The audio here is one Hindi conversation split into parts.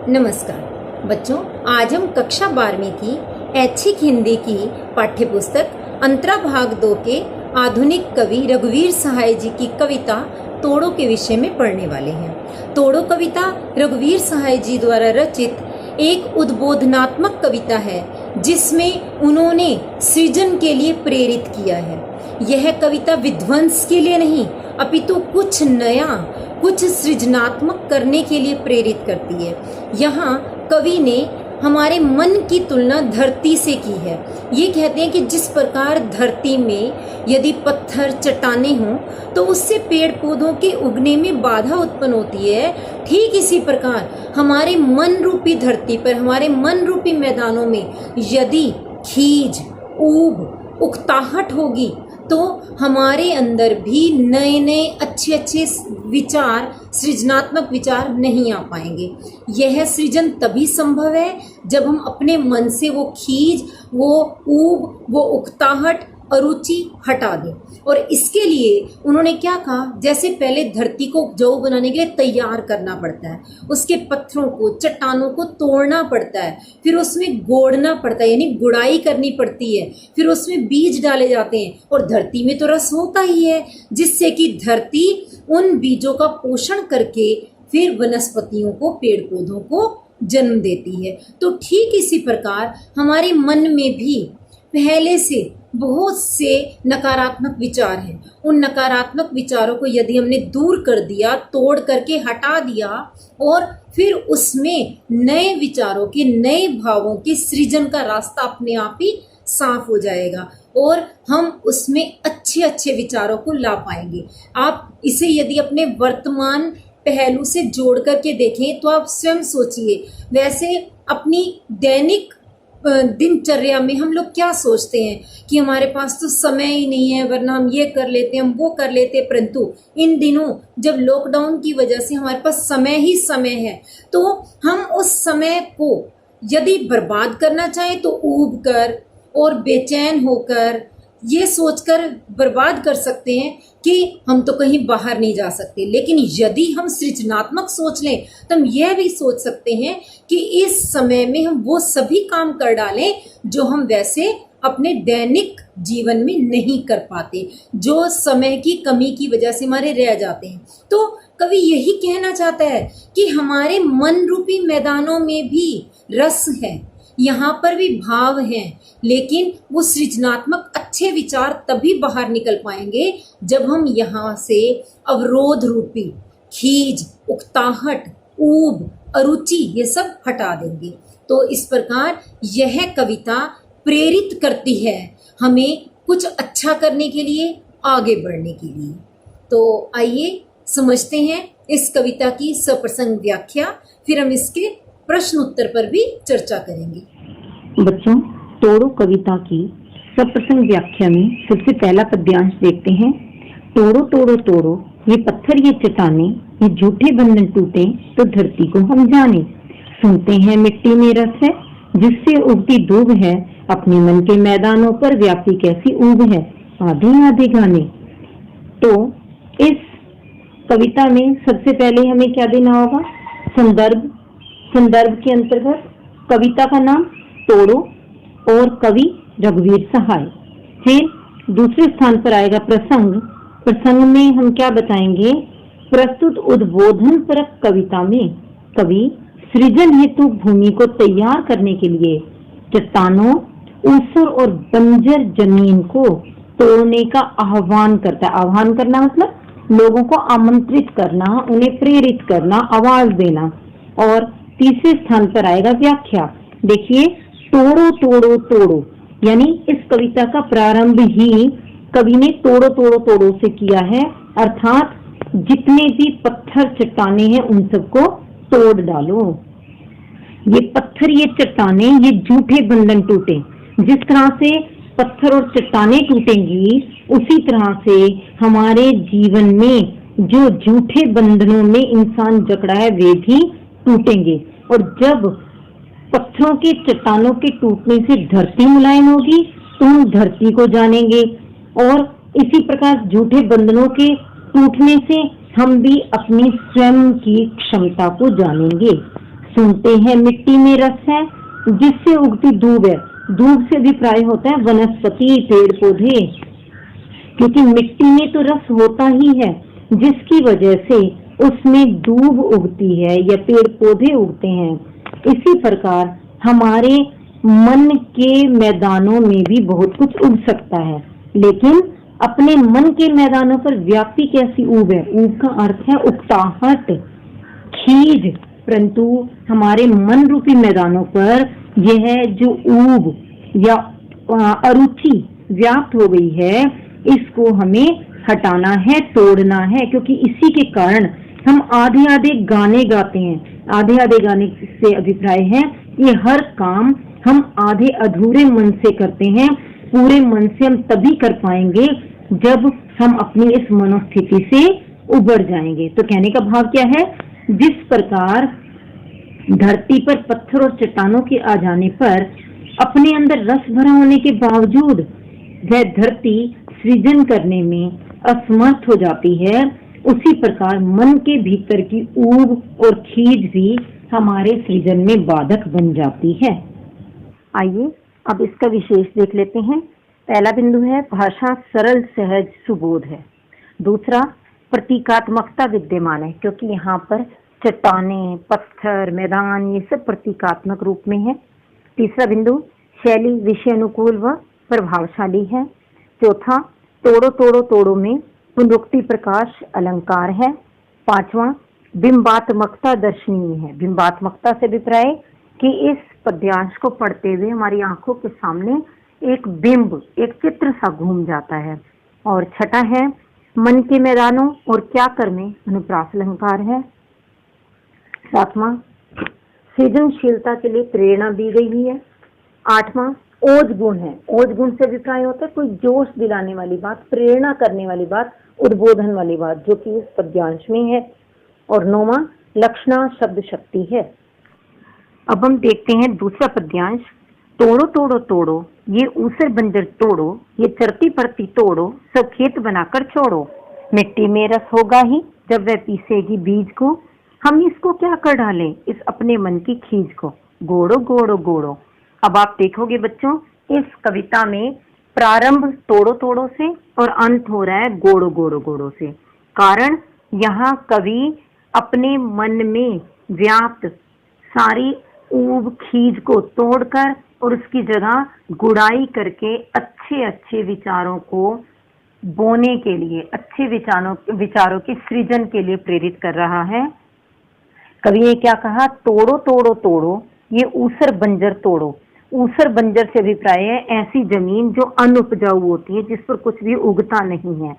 नमस्कार बच्चों, आज हम कक्षा 12वीं की ऐच्छिक हिंदी की पाठ्य पुस्तक अंतरा भाग 2 के आधुनिक कवि रघुवीर सहाय जी की कविता तोड़ो के विषय में पढ़ने वाले हैं। तोड़ो कविता रघुवीर सहाय जी द्वारा रचित एक उद्बोधनात्मक कविता है जिसमें उन्होंने सृजन के लिए प्रेरित किया है। यह कविता विध्वंस के लिए नहीं अपितु कुछ नया, कुछ सृजनात्मक करने के लिए प्रेरित करती है। यहाँ कवि ने हमारे मन की तुलना धरती से की है। ये कहते हैं कि जिस प्रकार धरती में यदि पत्थर चट्टानें हों तो उससे पेड़ पौधों के उगने में बाधा उत्पन्न होती है, ठीक इसी प्रकार हमारे मन रूपी धरती पर, हमारे मन रूपी मैदानों में यदि खीज, ऊब, उकताहट होगी तो हमारे अंदर भी नए नए अच्छे विचार, सृजनात्मक विचार नहीं आ पाएंगे। यह सृजन तभी संभव है जब हम अपने मन से वो खीज, वो ऊब, वो उकताहट, अरुचि हटा दें। और इसके लिए उन्होंने क्या कहा, जैसे पहले धरती को उपजाऊ बनाने के लिए तैयार करना पड़ता है, उसके पत्थरों को, चट्टानों को तोड़ना पड़ता है, फिर उसमें गोड़ना पड़ता है, यानी गुड़ाई करनी पड़ती है, फिर उसमें बीज डाले जाते हैं और धरती में तो रस होता ही है, जिससे कि धरती उन बीजों का पोषण करके फिर वनस्पतियों को, पेड़ पौधों को जन्म देती है। तो ठीक इसी प्रकार हमारे मन में भी पहले से बहुत से नकारात्मक विचार हैं। उन नकारात्मक विचारों को यदि हमने दूर कर दिया, तोड़ करके हटा दिया और फिर उसमें नए विचारों के, नए भावों के सृजन का रास्ता अपने आप ही साफ हो जाएगा और हम उसमें अच्छे विचारों को ला पाएंगे। आप इसे यदि अपने वर्तमान पहलू से जोड़ करके देखें तो आप स्वयं सोचिए, वैसे अपनी दैनिक दिनचर्या में हम लोग क्या सोचते हैं कि हमारे पास तो समय ही नहीं है, वरना हम ये कर लेते हैं, हम वो कर लेते हैं। परंतु इन दिनों जब लॉकडाउन की वजह से हमारे पास समय ही समय है, तो हम उस समय को यदि बर्बाद करना चाहें तो ऊब कर और बेचैन होकर ये सोचकर बर्बाद कर सकते हैं कि हम तो कहीं बाहर नहीं जा सकते। लेकिन यदि हम सृजनात्मक सोच लें तो हम यह भी सोच सकते हैं कि इस समय में हम वो सभी काम कर डालें जो हम वैसे अपने दैनिक जीवन में नहीं कर पाते, जो समय की कमी की वजह से हमारे रह जाते हैं। तो कवि यही कहना चाहता है कि हमारे मन रूपी मैदानों में भी रस है, यहाँ पर भी भाव हैं, लेकिन वो सृजनात्मक अच्छे विचार तभी बाहर निकल पाएंगे जब हम यहाँ से अवरोध रूपी खीज, उकताहट, ऊब, अरुचि ये सब हटा देंगे। तो इस प्रकार यह कविता प्रेरित करती है हमें कुछ अच्छा करने के लिए, आगे बढ़ने के लिए। तो आइए समझते हैं इस कविता की सप्रसंग व्याख्या, फिर हम इसके प्रश्न उत्तर पर भी चर्चा करेंगे। बच्चों, तोड़ो कविता की सप्रसंग व्याख्या में सबसे पहला पद्यांश देखते हैं। तोड़ो तोड़ो तोड़ो ये पत्थर, ये चट्टाने, ये झूठे बंधन टूटे तो धरती को हम जाने। सुनते हैं मिट्टी में रस है, जिससे उगती दूब है, अपने मन के मैदानों पर व्यापी कैसी ऊब है, आधे आधे गाने। तो इस कविता में सबसे पहले हमें क्या देना होगा, संदर्भ। संदर्भ के अंतर्गत कविता का नाम तोड़ो और कवि रघुवीर सहाय। फिर दूसरे स्थान पर आएगा प्रसंग। प्रसंग में हम क्या बताएंगे, प्रस्तुत उद्बोधन परक कविता में कवि सृजन हेतु भूमि को तैयार करने के लिए चट्टानों, ऊसर और बंजर जमीन को तोड़ने का आह्वान करता है। आह्वान करना मतलब लोगों को आमंत्रित करना, उन्हें प्रेरित करना, आवाज देना। और तीसरे स्थान पर आएगा व्याख्या। देखिए, तोड़ो तोड़ो तोड़ो, यानी इस कविता का प्रारंभ ही कवि ने तोड़ो तोड़ो तोड़ो से किया है, अर्थात जितने भी पत्थर चट्टाने हैं उन सबको तोड़ डालो। ये पत्थर, ये चट्टाने, ये झूठे बंधन टूटे। जिस तरह से पत्थर और चट्टाने टूटेंगी, उसी तरह से हमारे जीवन में जो झूठे बंधनों में इंसान जकड़ा है वे भी टूटेंगे। और जब पत्थरों के, चट्टानों के टूटने से धरती मुलायम होगी तो हम धरती को जानेंगे, और इसी प्रकार झूठे बंधनों के टूटने से हम भी अपनी स्वयं की क्षमता को जानेंगे। सुनते हैं मिट्टी में रस है, जिससे उगती दूब है। दूब से अभिप्राय होता है वनस्पति, पेड़ पौधे, क्योंकि मिट्टी में तो रस होता ही है, जिसकी वजह से उसमें दूब उगती है या पेड़ पौधे उगते हैं। इसी प्रकार हमारे मन के मैदानों में भी बहुत कुछ उग सकता है, लेकिन अपने मन के मैदानों पर व्याप्ति कैसी ऊब है? ऊब का अर्थ है उकताहट, खीज। परंतु हमारे मन रूपी मैदानों पर यह जो ऊब या अरुचि व्याप्त हो गई है, इसको हमें हटाना है, तोड़ना है, क्योंकि इसी के कारण हम आधे आधे गाने गाते हैं। आधे आधे गाने से अभिप्राय है ये हर काम हम आधे अधूरे मन से करते हैं। पूरे मन से हम तभी कर पाएंगे जब हम अपनी इस मनोस्थिति से उबर जाएंगे। तो कहने का भाव क्या है? जिस प्रकार धरती पर पत्थर और चट्टानों के आ जाने पर अपने अंदर रस भरा होने के बावजूद वह धरती सृजन करने में असमर्थ हो जाती है, उसी प्रकार मन के भीतर की ऊब और खीज भी हमारे सृजन में बाधक बन जाती है। आइए अब इसका विशेष देख लेते हैं। पहला बिंदु है भाषा सरल सहज सुबोध है। दूसरा प्रतीकात्मकता विद्यमान है, क्योंकि यहाँ पर चट्टानें, पत्थर, मैदान ये सब प्रतीकात्मक रूप में है। तीसरा बिंदु शैली विषय अनुकूल व प्रभावशाली है। चौथा तोड़ो तोड़ो तोड़ो में पुनरुक्ति प्रकाश अलंकार है। पांचवा बिंबात्मकता दर्शनीय है। बिंबात्मकता से अभिप्राय कि इस पद्यांश को पढ़ते हुए हमारी आंखों के सामने एक बिंब, एक चित्र सा घूम जाता है। और छठा है मन के मैदानों और क्या कर में अनुप्रास अलंकार है। सातवां सृजनशीलता के लिए प्रेरणा दी गई हुई है। आठवां ओज गुण है। ओज गुण से अभिप्राय होता है कोई जोश दिलाने वाली बात, प्रेरणा करने वाली बात, उद्बोधन वाली बात, जो कि इस पद्यांश में है। और नौवां लक्षणा शब्द शक्ति है। अब हम देखते हैं दूसरा पद्यांश। तोड़ो तोड़ो तोड़ो ये ऊसर बंजर तोड़ो, ये चरती पड़ती तोड़ो, सब खेत बनाकर छोड़ो। मिट्टी में रस होगा ही जब वह पीसेगी बीज को, हम इसको क्या कर डालें इस अपने मन की खींच को। गोड़ो गोड़ो गोड़ो। अब आप देखोगे बच्चों, इस कविता में प्रारंभ तोड़ो तोड़ो से और अंत हो रहा है गोड़ो गोड़ो गोड़ो से। कारण यहाँ कवि अपने मन में व्याप्त सारी ऊब खीज को तोड़कर और उसकी जगह गुड़ाई करके अच्छे अच्छे विचारों को बोने के लिए, अच्छे विचारों के सृजन के लिए प्रेरित कर रहा है। कवि ने क्या कहा? तोड़ो तोड़ो तोड़ो ये ऊसर बंजर तोड़ो। ऊसर बंजर से अभिप्राय है ऐसी जमीन जो अनुपजाऊ होती है, जिस पर कुछ भी उगता नहीं है।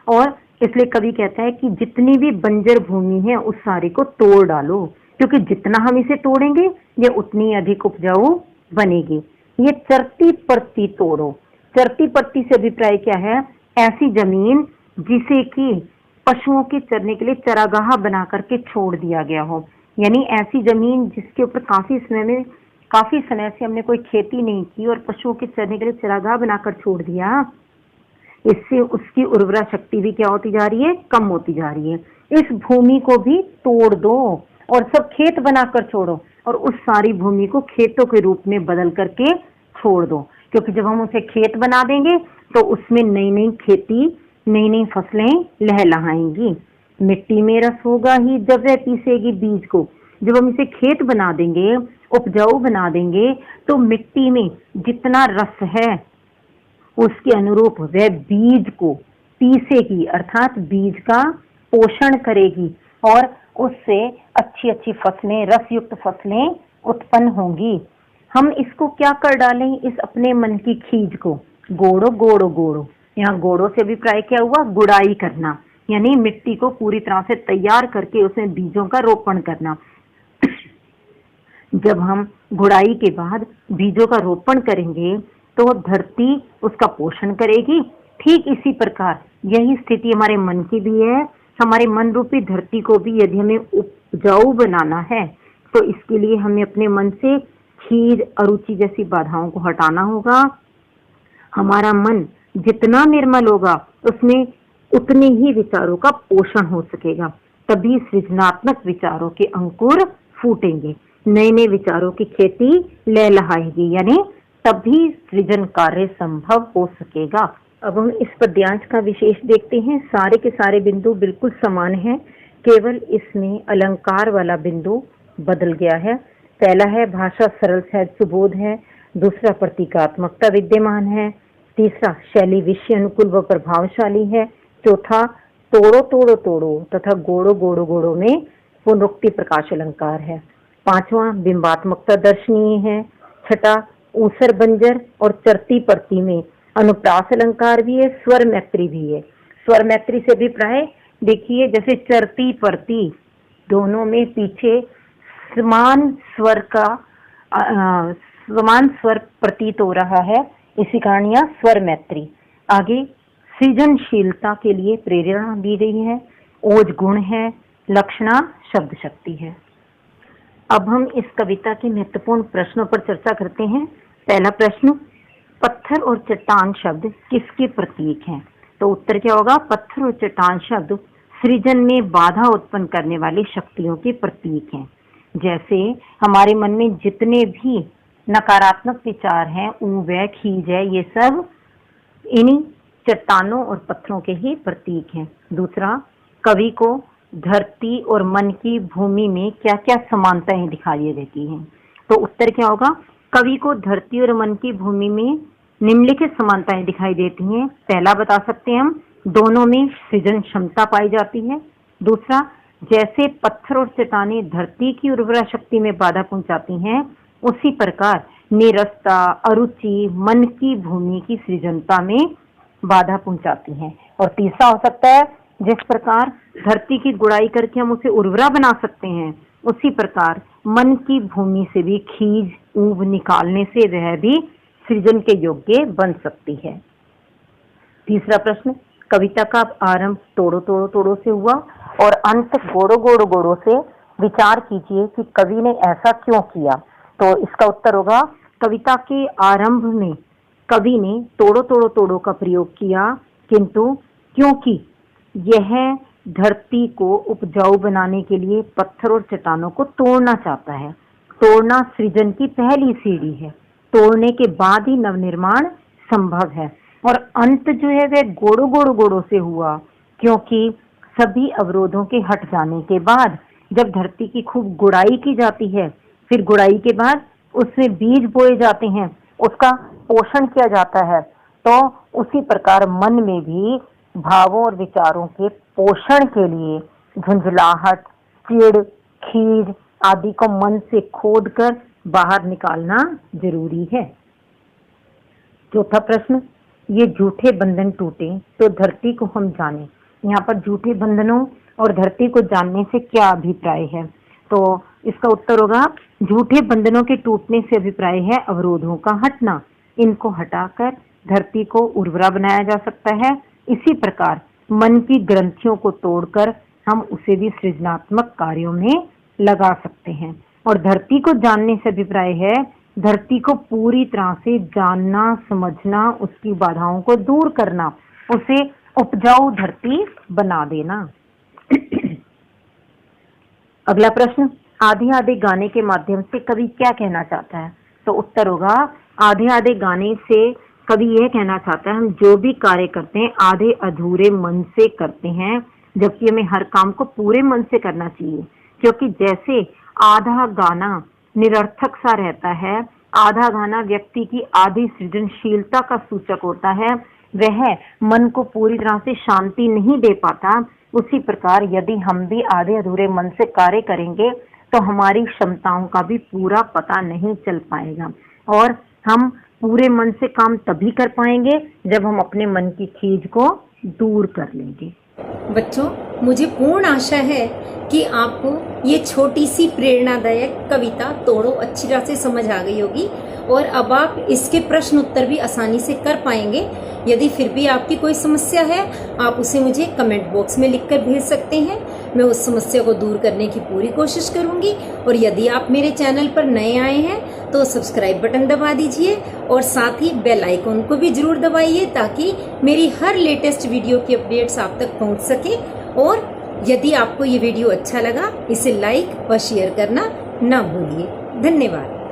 और इसलिए कवि कहता है कि जितनी भी बंजर भूमि है उस सारी को तोड़ डालो, क्योंकि जितना हम इसे तोड़ेंगे ये उतनी अधिक उपजाऊ बनेगी। ये चरती पड़ती तोड़ो। चरती पड़ती से अभिप्राय क्या है? ऐसी जमीन जिसे कि पशुओं के चरने के लिए चरागाह बना करके छोड़ दिया गया हो, यानी ऐसी जमीन जिसके ऊपर काफी समय से हमने कोई खेती नहीं की और पशुओं के चरने के लिए चरागाह बनाकर छोड़ दिया। इससे उसकी उर्वरा शक्ति भी क्या होती जा रही है? कम होती जा रही है। इस भूमि को भी तोड़ दो और सब खेत बनाकर छोड़ो, और उस सारी भूमि को खेतों के रूप में बदल करके छोड़ दो, क्योंकि जब हम उसे खेत बना देंगे तो उसमें नई नई खेती, नई नई फसलें लहलहाएंगी। मिट्टी में रस होगा ही जब वह पीसेगी बीज को। जब हम इसे खेत बना देंगे, उपजाऊ बना देंगे, तो मिट्टी में जितना रस है उसके अनुरूप वह बीज को पीसेगी, अर्थात बीज का पोषण करेगी और उससे अच्छी अच्छी फसलें, रसयुक्त फसलें उत्पन्न होंगी। हम इसको क्या कर डालें इस अपने मन की खीज को? गोड़ो गोड़ो गोड़ो। यहाँ गोड़ो से अभिप्राय क्या हुआ? गुड़ाई करना, यानी मिट्टी को पूरी तरह से तैयार करके उसमें बीजों का रोपण करना। जब हम गुड़ाई के बाद बीजों का रोपण करेंगे तो धरती उसका पोषण करेगी। ठीक इसी प्रकार यही स्थिति हमारे मन की भी है। हमारे मन रूपी धरती को भी यदि हमें उपजाऊ बनाना है तो इसके लिए हमें अपने मन से खीज, अरुचि जैसी बाधाओं को हटाना होगा। हमारा मन जितना निर्मल होगा उसमें उतने ही विचारों का पोषण हो सकेगा, तभी सृजनात्मक विचारों के अंकुर फूटेंगे। नए नए विचारों की खेती लहलहाएगी, यानी तभी सृजन कार्य संभव हो सकेगा। अब हम इस पद्यांश का विशेष देखते हैं। सारे के सारे बिंदु बिल्कुल समान हैं, केवल इसमें अलंकार वाला बिंदु बदल गया है। पहला है भाषा सरल सहज सुबोध है, दूसरा प्रतीकात्मकता विद्यमान है, तीसरा शैली विषय अनुकूल व प्रभावशाली है, चौथा तोड़ो तोड़ो तोड़ो तथा गोड़ो गोड़ो गोड़ो में पुनरुक्ति प्रकाश अलंकार है, पांचवा बिंबात्मकता दर्शनीय है, छठा ऊसर बंजर और चरती परती में अनुप्रास अलंकार भी है, स्वर मैत्री भी है। स्वर मैत्री से भी प्राय देखिए, जैसे चरती परती दोनों में पीछे समान स्वर प्रतीत हो रहा है, इसी कारण यह स्वर मैत्री। आगे सृजनशीलता के लिए प्रेरणा दी गई है, ओज गुण है, लक्षणा शब्द शक्ति है। अब हम इस कविता के महत्वपूर्ण प्रश्नों पर चर्चा करते हैं। पहला प्रश्न, पत्थर और चट्टान शब्द किसके प्रतीक हैं? तो उत्तर क्या होगा? पत्थर और चट्टान शब्द सृजन में बाधा उत्पन्न करने वाली शक्तियों के प्रतीक हैं। जैसे हमारे मन में जितने भी नकारात्मक विचार हैं, ऊब खीज है, ये सब इन्हीं चट्टानों और पत्थरों के ही प्रतीक हैं। दूसरा, कवि को धरती और मन की भूमि में क्या क्या समानताएं दिखाई देती हैं? तो उत्तर क्या होगा? कवि को धरती और मन की भूमि में निम्नलिखित समानताएं दिखाई देती हैं। पहला बता सकते हैं हम, दोनों में सृजन क्षमता पाई जाती है। दूसरा, जैसे पत्थर और चट्टानें धरती की उर्वरा शक्ति में बाधा पहुंचाती हैं, उसी प्रकार नीरसता, अरुचि मन की भूमि की सृजनता में बाधा पहुंचाती हैं। और तीसरा हो सकता है, जिस प्रकार धरती की गुड़ाई करके हम उसे उर्वरा बना सकते हैं, उसी प्रकार मन की भूमि से भी खीज ऊब निकालने से वह भी सृजन के योग्य बन सकती है। तीसरा प्रश्न, कविता का आरंभ तोड़ो तोड़ो तोड़ो से हुआ और अंत गोड़ो गोड़ो गोड़ो से। विचार कीजिए कि कवि ने ऐसा क्यों किया? तो इसका उत्तर होगा, कविता के आरंभ में कवि ने तोड़ो तोड़ो तोड़ो का प्रयोग किया, किंतु क्योंकि यह धरती को उपजाऊ बनाने के लिए पत्थर और चट्टानों को तोड़ना चाहता है। तोड़ना सृजन की पहली सीढ़ी है, तोड़ने के बाद ही नवनिर्माण संभव है। और अंत जो है वह गोड़ो गोड़ो गोड़ो से हुआ, क्योंकि सभी अवरोधों के हट जाने के बाद जब धरती की खूब गुड़ाई की जाती है, फिर गुड़ाई के बाद उसमें बीज बोए जाते हैं, उसका पोषण किया जाता है, तो उसी प्रकार मन में भी भावों और विचारों के पोषण के लिए झुंझलाहट, चिड़, खीज आदि को मन से खोदकर बाहर निकालना जरूरी है। चौथा प्रश्न, ये झूठे बंधन टूटे तो धरती को हम जाने। यहाँ पर झूठे बंधनों और धरती को जानने से क्या अभिप्राय है? तो इसका उत्तर होगा, झूठे बंधनों के टूटने से अभिप्राय है अवरोधों का हटना। इनको हटाकर धरती को उर्वरा बनाया जा सकता है। इसी प्रकार मन की ग्रंथियों को तोड़कर हम उसे भी सृजनात्मक कार्यों में लगा सकते हैं। और धरती को जानने से अभिप्राय है धरती को पूरी तरह से जानना, समझना, उसकी बाधाओं को दूर करना, उसे उपजाऊ धरती बना देना। अगला प्रश्न, आधे आधे गाने के माध्यम से कवि क्या कहना चाहता है? तो उत्तर होगा, आधे आधे गाने से कवि यह कहना चाहता है, हम जो भी कार्य करते हैं आधे अधूरे मन से करते हैं, जबकि हमें हर काम को पूरे मन से करना चाहिए। क्योंकि जैसे आधा गाना निरर्थक सा रहता है, आधा गाना व्यक्ति की आधी सृजनशीलता का सूचक होता है, वह मन को पूरी तरह से शांति नहीं दे पाता, उसी प्रकार यदि हम भी आधे अधूरे मन से कार्य करेंगे तो हमारी क्षमताओं का भी पूरा पता नहीं चल पाएगा। और हम पूरे मन से काम तभी कर पाएंगे जब हम अपने मन की खीज को दूर कर लेंगे। बच्चों, मुझे पूर्ण आशा है कि आपको ये छोटी सी प्रेरणादायक कविता तोड़ो अच्छी तरह से समझ आ गई होगी और अब आप इसके प्रश्न उत्तर भी आसानी से कर पाएंगे। यदि फिर भी आपकी कोई समस्या है, आप उसे मुझे कमेंट बॉक्स में लिखकर भेज सकते हैं। मैं उस समस्या को दूर करने की पूरी कोशिश करूंगी। और यदि आप मेरे चैनल पर नए आए हैं तो सब्सक्राइब बटन दबा दीजिए और साथ ही बेल आइकन को भी जरूर दबाइए, ताकि मेरी हर लेटेस्ट वीडियो की अपडेट्स आप तक पहुंच सके। और यदि आपको ये वीडियो अच्छा लगा, इसे लाइक व शेयर करना न भूलिए। धन्यवाद।